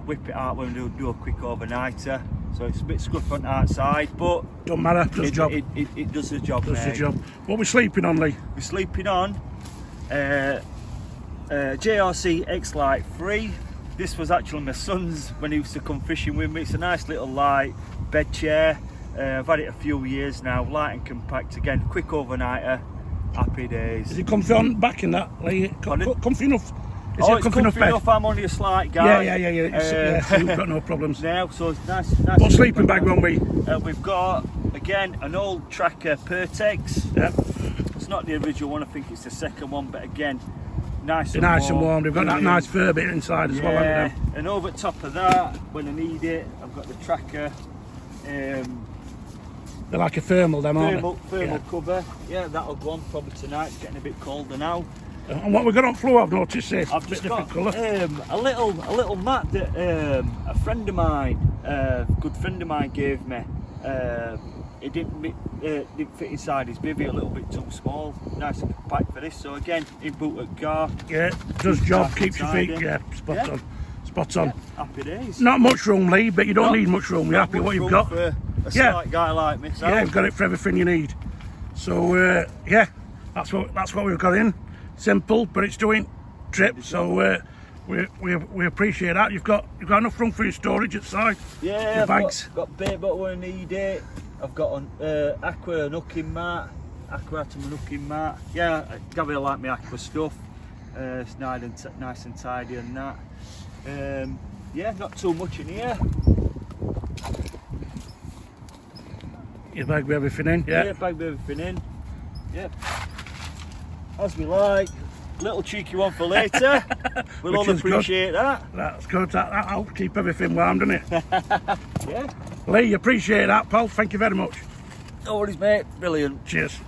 Whip it out when we do a quick overnighter. So it's a bit scruff on the outside, but don't matter. Does the job. It does the job. Does the job. What are we sleeping on, Lee? We're sleeping on JRC X-Lite 3. This was actually my son's when he used to come fishing with me. It's a nice little light bed chair. I've had it a few years now, light and compact. Again, quick overnighter, happy days. Is it comfy on back in that, Lee? Comfy enough? Is it's comfy enough. I'm only a slight guy. Yeah. So you've got no problems. Now, so it's nice. What sleeping bag won't we? We've got, again, an old Tracker Pertex. Yep. It's not the original one, I think it's the second one, but again, nice and warm. They've got that nice fur bit inside as well, haven't they? And over top of that, when I need it, I've got the Tracker. They're like a thermal, them, aren't they? Thermal cover. Yeah, that'll go on probably tonight. It's getting a bit colder now. And what we got on floor, I've noticed here. I've just got a little mat that a friend of mine, good friend of mine, gave me. It didn't fit inside his bivvy, a little bit too small. Nice and compact for this. So again, in boot at car. Yeah, does job, keeps your feet. Yeah, spot on. Yeah, happy days. Not much room, Lee, but you don't need much room. You're happy with what you've got. For a slight guy like me. So. Yeah, you've got it for everything you need. So yeah, that's what we've got in. Simple, but it's doing trip. So we appreciate that. You've got enough room for your storage at side. Yeah, your bags. Got bait bottle when I need it. I've got an Aqua hooking mat, Aqua Atom hooking mat. Yeah, I really like my Aqua stuff. It's nice and tidy and that. Yeah, not too much in here. Your bag with everything in? Yeah, bag with everything in. Yeah. As we like. Little cheeky one for later. We'll all appreciate that. That's good. That'll keep everything warm, doesn't it? Yeah. Lee, appreciate that, pal. Thank you very much. No worries, mate. Brilliant. Cheers.